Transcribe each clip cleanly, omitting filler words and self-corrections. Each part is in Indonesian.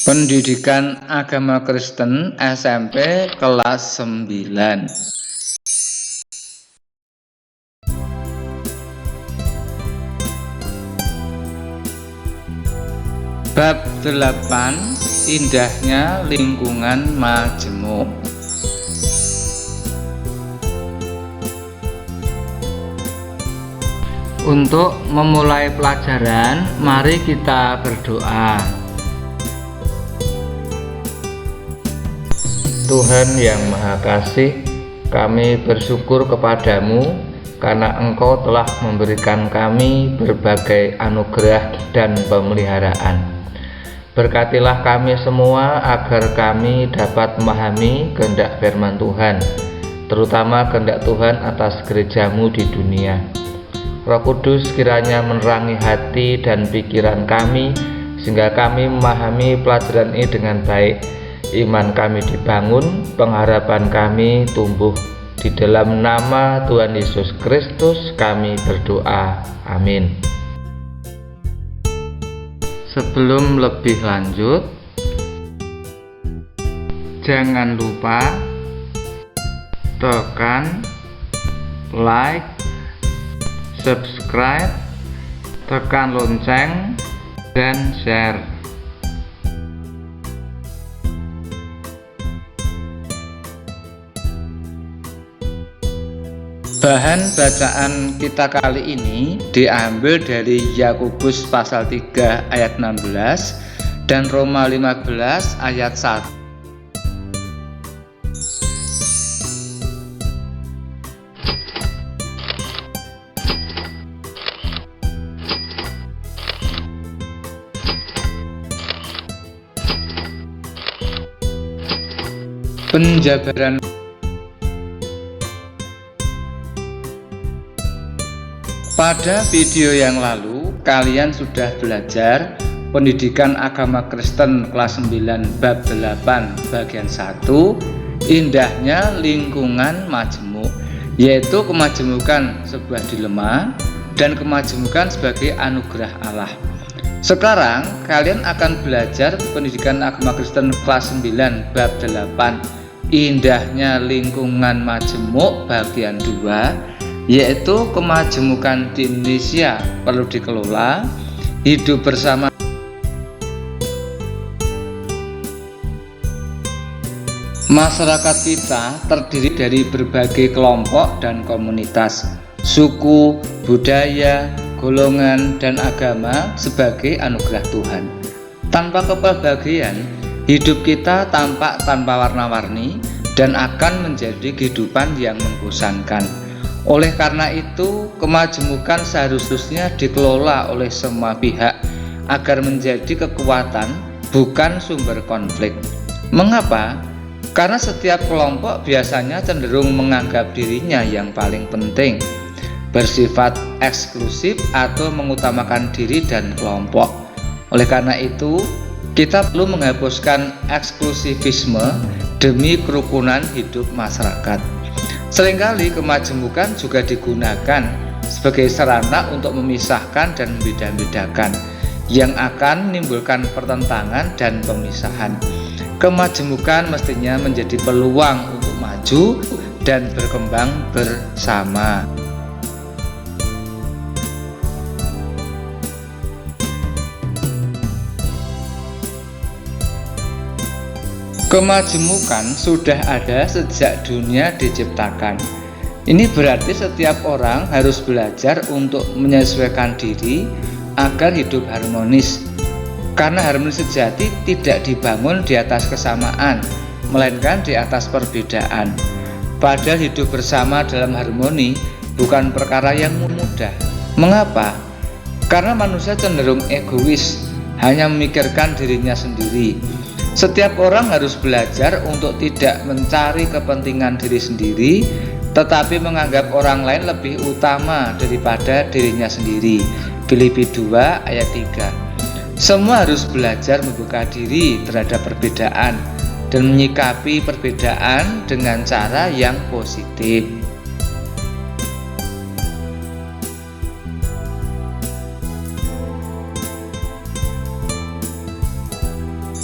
Pendidikan Agama Kristen SMP kelas 9. Bab 8. Indahnya lingkungan majemuk. Untuk memulai pelajaran, mari kita berdoa. Tuhan yang Maha Kasih, kami bersyukur kepadamu karena Engkau telah memberikan kami berbagai anugerah dan pemeliharaan. Berkatilah kami semua agar kami dapat memahami kehendak firman Tuhan, terutama kehendak Tuhan atas gerejamu di dunia. Roh Kudus kiranya menerangi hati dan pikiran kami, sehingga kami memahami pelajaran ini dengan baik. Iman kami dibangun, pengharapan kami tumbuh. Di dalam nama Tuhan Yesus Kristus kami berdoa. Amin. Sebelum lebih lanjut, jangan lupa tekan like, subscribe, tekan lonceng, dan share. Bahan bacaan kita kali ini diambil dari Yakobus pasal 3 ayat 16 dan Roma 15 ayat 1. Penjabaran. Pada video yang lalu, kalian sudah belajar Pendidikan Agama Kristen kelas 9 bab 8 bagian 1, indahnya lingkungan majemuk, yaitu kemajemukan sebuah dilema dan kemajemukan sebagai anugerah Allah. Sekarang kalian akan belajar Pendidikan Agama Kristen kelas 9 bab 8, indahnya lingkungan majemuk bagian 2, yaitu kemajemukan di Indonesia perlu dikelola, hidup bersama. Masyarakat kita terdiri dari berbagai kelompok dan komunitas, suku, budaya, golongan, dan agama sebagai anugerah Tuhan. Tanpa keperbagaian, hidup kita tampak tanpa warna-warni dan akan menjadi kehidupan yang membosankan. Oleh karena itu, kemajemukan seharusnya dikelola oleh semua pihak agar menjadi kekuatan, bukan sumber konflik. Mengapa? Karena setiap kelompok biasanya cenderung menganggap dirinya yang paling penting, bersifat eksklusif atau mengutamakan diri dan kelompok. Oleh karena itu, kita perlu menghapuskan eksklusivisme demi kerukunan hidup masyarakat. Seringkali kemajemukan juga digunakan sebagai sarana untuk memisahkan dan membeda-bedakan, yang akan menimbulkan pertentangan dan pemisahan. Kemajemukan mestinya menjadi peluang untuk maju dan berkembang bersama. Kemajemukan sudah ada sejak dunia diciptakan. Ini berarti setiap orang harus belajar untuk menyesuaikan diri agar hidup harmonis. Karena harmonis sejati tidak dibangun di atas kesamaan, melainkan di atas perbedaan. Padahal hidup bersama dalam harmoni bukan perkara yang mudah. Mengapa? Karena manusia cenderung egois, hanya memikirkan dirinya sendiri. Setiap orang harus belajar untuk tidak mencari kepentingan diri sendiri, tetapi menganggap orang lain lebih utama daripada dirinya sendiri. Filipi 2 ayat 3. Semua harus belajar membuka diri terhadap perbedaan dan menyikapi perbedaan dengan cara yang positif.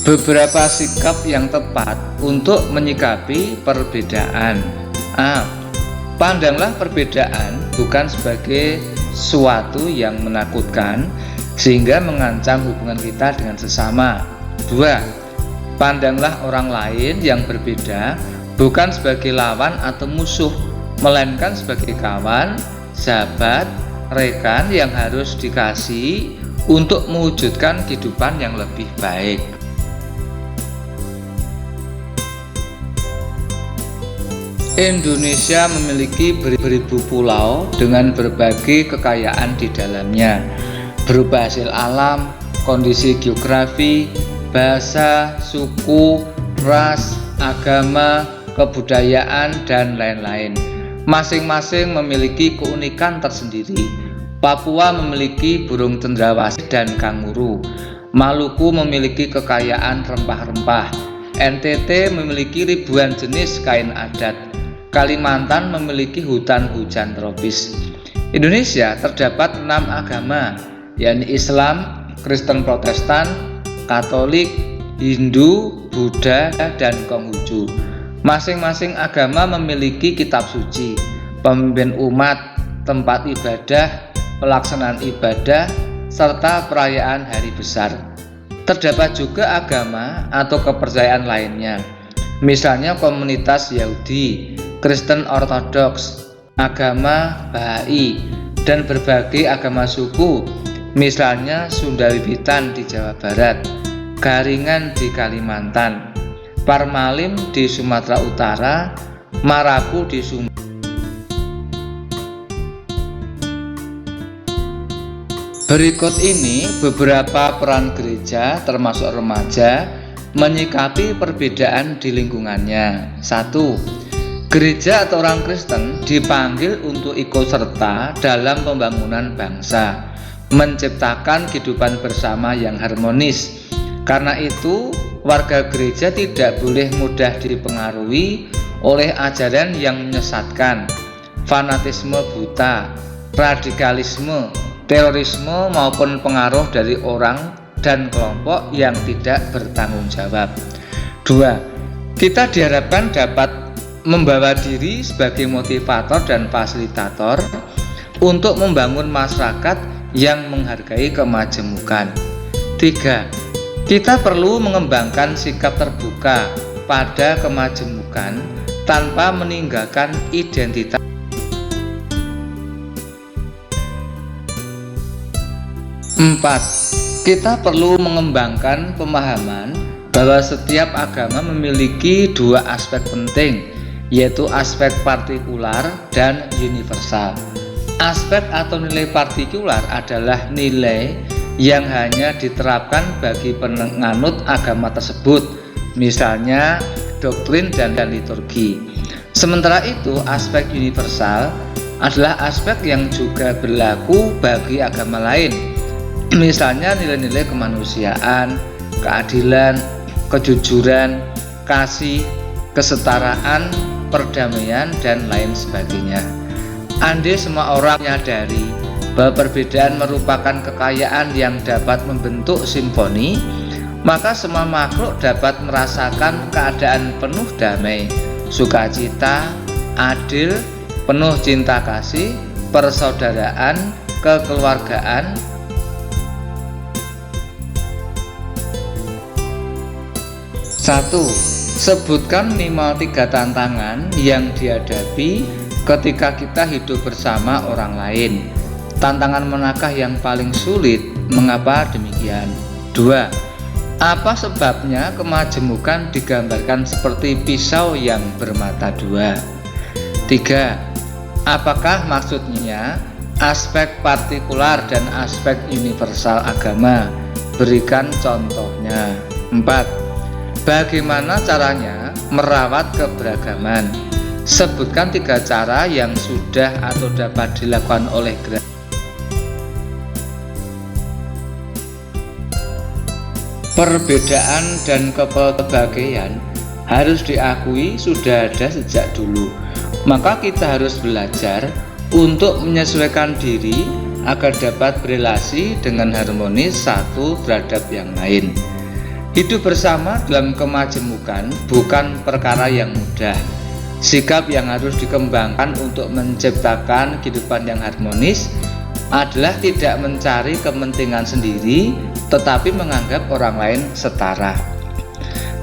Beberapa sikap yang tepat untuk menyikapi perbedaan. A. Pandanglah perbedaan bukan sebagai suatu yang menakutkan sehingga mengancam hubungan kita dengan sesama. 2. Pandanglah orang lain yang berbeda bukan sebagai lawan atau musuh, melainkan sebagai kawan, sahabat, rekan yang harus dikasihi untuk mewujudkan kehidupan yang lebih baik. Indonesia memiliki beribu pulau dengan berbagai kekayaan di dalamnya, berupa hasil alam, kondisi geografi, bahasa, suku, ras, agama, kebudayaan, dan lain-lain. Masing-masing memiliki keunikan tersendiri. Papua memiliki burung cendrawasih dan kanguru. Maluku memiliki kekayaan rempah-rempah. NTT memiliki ribuan jenis kain adat. Kalimantan memiliki hutan hujan tropis. Indonesia terdapat 6 agama, yakni Islam, Kristen Protestan, Katolik, Hindu, Buddha, dan Konghucu. Masing-masing agama memiliki kitab suci, pemimpin umat, tempat ibadah, pelaksanaan ibadah, serta perayaan hari besar. Terdapat juga agama atau kepercayaan lainnya, misalnya komunitas Yahudi, Kristen Ortodoks, agama Bahai, dan berbagai agama suku, misalnya Sunda Wiwitan di Jawa Barat, Garingan di Kalimantan, Parmalim di Sumatera Utara, Marapu di Sumba. Berikut ini beberapa peran gereja termasuk remaja menyikapi perbedaan di lingkungannya. 1. Gereja atau orang Kristen dipanggil untuk ikut serta dalam pembangunan bangsa, menciptakan kehidupan bersama yang harmonis. Karena itu, warga gereja tidak boleh mudah dipengaruhi oleh ajaran yang menyesatkan, fanatisme buta, radikalisme, terorisme maupun pengaruh dari orang dan kelompok yang tidak bertanggung jawab. 2. Kita diharapkan dapat membawa diri sebagai motivator dan fasilitator untuk membangun masyarakat yang menghargai kemajemukan. 3. Kita perlu mengembangkan sikap terbuka pada kemajemukan tanpa meninggalkan identitas. 4. Kita perlu mengembangkan pemahaman bahwa setiap agama memiliki 2 aspek penting, yaitu aspek partikular dan universal. Aspek atau nilai partikular adalah nilai yang hanya diterapkan bagi penganut agama tersebut, misalnya doktrin dan liturgi. Sementara itu, aspek universal adalah aspek yang juga berlaku bagi agama lain, misalnya nilai-nilai kemanusiaan, keadilan, kejujuran, kasih, kesetaraan, perdamaian, dan lain sebagainya. Andai semua orang menyadari bahwa perbedaan merupakan kekayaan yang dapat membentuk simfoni, maka semua makhluk dapat merasakan keadaan penuh damai, sukacita, adil, penuh cinta kasih, persaudaraan, kekeluargaan. 1. Sebutkan minimal 3 tantangan yang dihadapi ketika kita hidup bersama orang lain. Tantangan manakah yang paling sulit? Mengapa demikian? 2. Apa sebabnya kemajemukan digambarkan seperti pisau yang bermata 2? 3. Apakah maksudnya aspek partikular dan aspek universal agama? Berikan contohnya. 4. Bagaimana caranya merawat keberagaman? Sebutkan 3 cara yang sudah atau dapat dilakukan oleh gereja. Perbedaan dan kepelbagaian harus diakui sudah ada sejak dulu. Maka kita harus belajar untuk menyesuaikan diri agar dapat berelasi dengan harmonis satu terhadap yang lain. Hidup bersama dalam kemajemukan bukan perkara yang mudah. Sikap yang harus dikembangkan untuk menciptakan kehidupan yang harmonis adalah tidak mencari kepentingan sendiri, tetapi menganggap orang lain setara.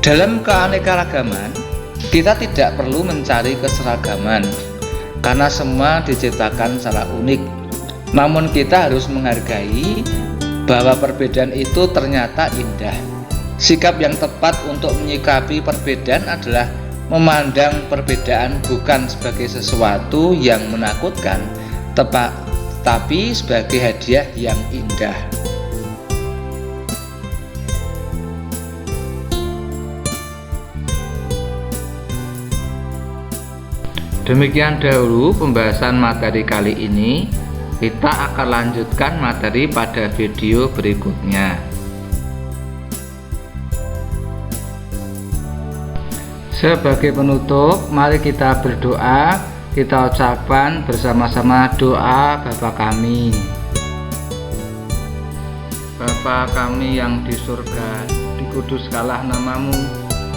Dalam keanekaragaman, kita tidak perlu mencari keseragaman, karena semua diciptakan secara unik. Namun kita harus menghargai bahwa perbedaan itu ternyata indah. Sikap yang tepat untuk menyikapi perbedaan adalah memandang perbedaan bukan sebagai sesuatu yang menakutkan, tapi sebagai hadiah yang indah. Demikian dahulu pembahasan materi kali ini. Kita akan lanjutkan materi pada video berikutnya. Sebagai penutup, mari kita berdoa. Kita ucapkan bersama-sama doa Bapa kami. Bapa kami yang di surga, dikuduskanlah namamu,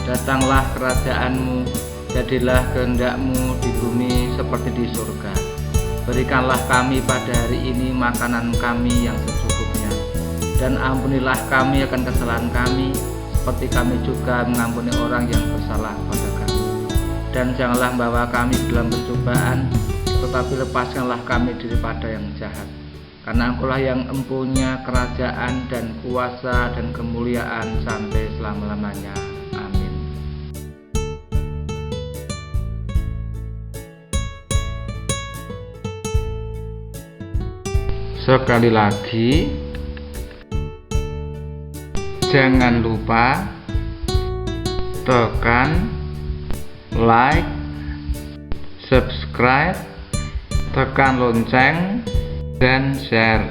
datanglah kerajaanmu, jadilah kehendak-Mu di bumi seperti di surga. Berikanlah kami pada hari ini makanan kami yang secukupnya, dan ampunilah kami akan kesalahan kami, seperti kami juga mengampuni orang yang bersalah kepada kami. Dan janganlah membawa kami dalam pencobaan, tetapi lepaskanlah kami daripada yang jahat. Karena Engkau-lah yang empunya kerajaan dan kuasa dan kemuliaan sampai selama-lamanya. Amin. Sekali lagi, jangan lupa tekan like, subscribe, tekan lonceng, dan share.